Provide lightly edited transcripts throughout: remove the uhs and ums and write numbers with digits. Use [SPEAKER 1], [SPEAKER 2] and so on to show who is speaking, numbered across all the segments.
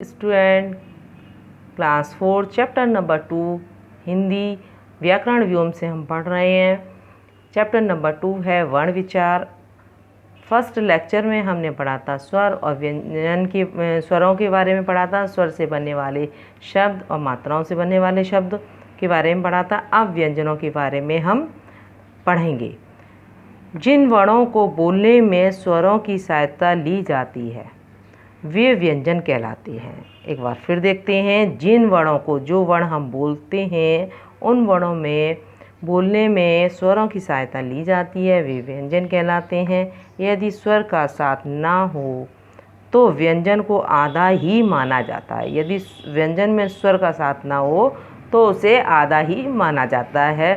[SPEAKER 1] Student class 4 chapter number 2 Hindi व्याकरण व्योम से हम पढ़ रहे हैं। चैप्टर नंबर 2 है वर्ण विचार। फर्स्ट लेक्चर में हमने पढ़ा था स्वर और व्यंजन के स्वरों के बारे में पढ़ा था, स्वर से बनने वाले शब्द और मात्राओं से बनने वाले शब्द के बारे में पढ़ा था। अब व्यंजनों के बारे में हम पढ़ेंगे। जिन वर्णों को बोलने में स्वरों की सहायता ली जाती है वे व्यंजन कहलाते हैं। एक बार फिर देखते हैं, जिन वर्णों को, जो वर्ण हम बोलते हैं उन वर्णों में बोलने में स्वरों की सहायता ली जाती है वे व्यंजन कहलाते हैं। यदि स्वर का साथ ना हो तो व्यंजन को आधा ही माना जाता है। यदि व्यंजन में स्वर का साथ ना हो तो उसे आधा ही माना जाता है।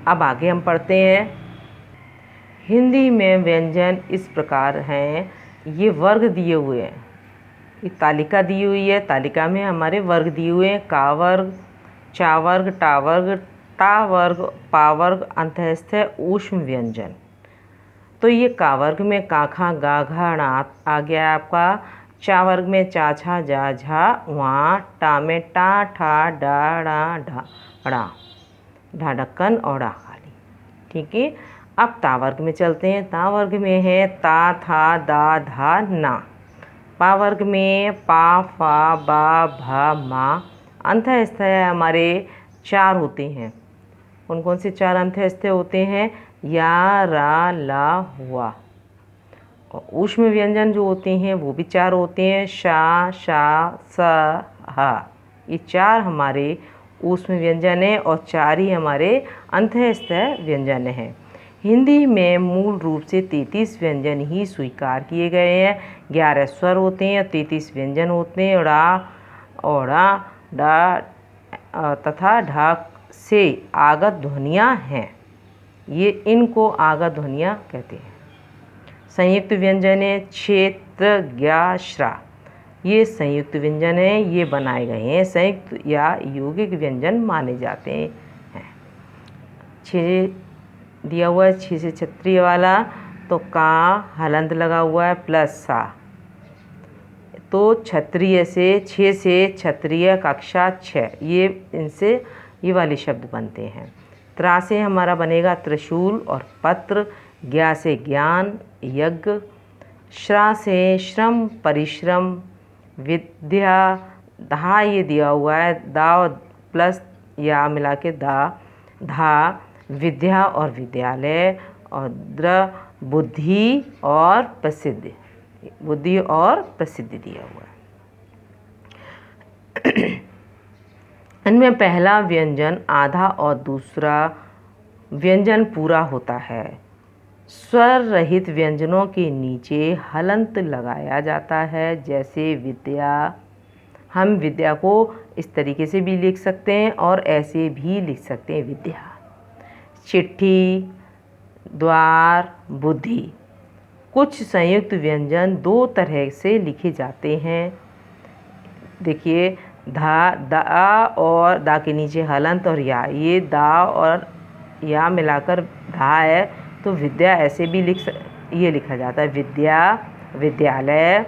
[SPEAKER 1] अब आगे हम पढ़ते हैं। हिंदी में व्यंजन इस प्रकार हैं, ये वर्ग दिए हुए हैं, एक तालिका दी हुई है। तालिका में हमारे वर्ग दिए हुए हैं, का वर्ग, चा वर्ग, टा वर्ग, ता वर्ग, पा वर्ग, अंतःस्थ है ऊष्म व्यंजन। तो ये का वर्ग में का खा गा घा णा आ गया आपका। चा वर्ग में चा छा जा झा वहाँ। टा में टा ठा डा डा ढा ड़ा, ढा ढक्कन और डा खाली। ठीक है, अब ता वर्ग में चलते हैं। ता वर्ग में है ता था दा धा ना। पा वर्ग में पा फा बा भा मा। अंतःस्थ है हमारे चार होते हैं। कौन कौन से चार अंतःस्थ होते हैं? या, रा, ला, हुआ। और ऊष्म व्यंजन जो होते हैं वो भी चार होते हैं, शा, शा, सा, हा। ये चार हमारे ऊष्म व्यंजन हैं और चार ही हमारे अंतःस्थ व्यंजन हैं। हिंदी में मूल रूप से 33 व्यंजन ही स्वीकार किए गए हैं। 11 स्वर होते हैं, 33 व्यंजन होते हैं। ड़ा, औड़ा, डा तथा ढा से आगत ध्वनियाँ हैं। ये इनको आगत ध्वनियाँ कहते हैं। संयुक्त व्यंजन है क्षेत्र, ज्ञा, श्रा। ये संयुक्त व्यंजन है, ये बनाए गए हैं, संयुक्त या यौगिक व्यंजन माने जाते हैं। 6 दिया हुआ है, 6 से क्षत्रिय वाला, तो का हलंत लगा हुआ है प्लस सा, तो क्षत्रिय से 6 से क्षत्रिय कक्षा 6, ये इनसे ये वाले शब्द बनते हैं। त्रा से हमारा बनेगा त्रिशूल और पत्र। ज्ञा से ज्ञान, यज्ञ। श्रा से श्रम, परिश्रम, विद्या। धा ये दिया हुआ है, दा प्लस या मिला के दा, धा विद्या और विद्यालय। और द्र बुद्धि और प्रसिद्ध, बुद्धि और प्रसिद्धि दिया हुआ है। इनमें पहला व्यंजन आधा और दूसरा व्यंजन पूरा होता है। स्वर रहित व्यंजनों के नीचे हलंत लगाया जाता है, जैसे विद्या। हम विद्या को इस तरीके से भी लिख सकते हैं और ऐसे भी लिख सकते हैं, विद्या। चिट्ठी, द्वार, बुद्धि। कुछ संयुक्त व्यंजन दो तरह से लिखे जाते हैं। देखिए, धा, दा और दा के नीचे हलंत और या, ये दा और या मिलाकर धा है, तो विद्या ऐसे भी ये लिखा जाता है, विद्या, विद्यालय।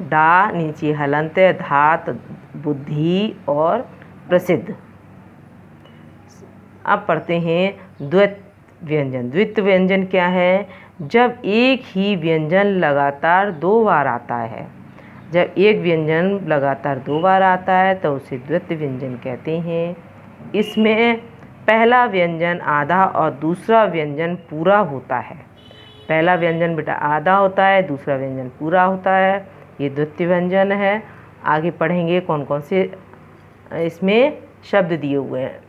[SPEAKER 1] डा नीचे हलंत है, धात, बुद्धि और प्रसिद्ध। अब पढ़ते हैं द्वैत व्यंजन। द्वित व्यंजन क्या है? जब एक ही व्यंजन लगातार 2 बार आता है। जब एक व्यंजन लगातार 2 बार आता है तो उसे द्वित व्यंजन कहते हैं। इसमें पहला व्यंजन आधा और दूसरा व्यंजन पूरा होता है। पहला व्यंजन बेटा आधा होता है, दूसरा व्यंजन पूरा होता है, ये द्वितीय व्यंजन है। आगे पढ़ेंगे कौन कौन से इसमें शब्द दिए हुए हैं।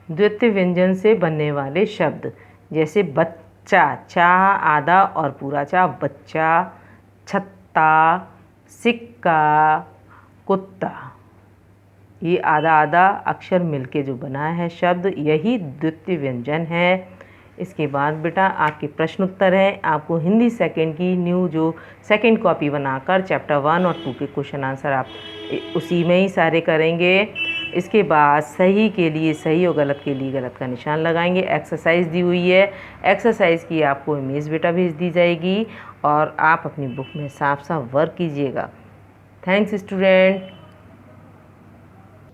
[SPEAKER 1] द्वितीय व्यंजन से बनने वाले शब्द, जैसे बच्चा, चा आधा और पूरा चा, बच्चा। छत्ता, सिक्का, कुत्ता। ये आधा आधा अक्षर मिलके जो बना है शब्द, यही द्वितीय व्यंजन है। इसके बाद बेटा आपके प्रश्न उत्तर हैं। आपको हिंदी सेकंड की न्यू जो सेकंड कॉपी बनाकर चैप्टर 1 और 2 के क्वेश्चन आंसर आप उसी में ही सारे करेंगे। इसके बाद सही के लिए सही और गलत के लिए गलत का निशान लगाएंगे। एक्सरसाइज दी हुई है, एक्सरसाइज की आपको इमेज बेटा भेज दी जाएगी और आप अपनी बुक में साफ साफ वर्क कीजिएगा। Thanks student.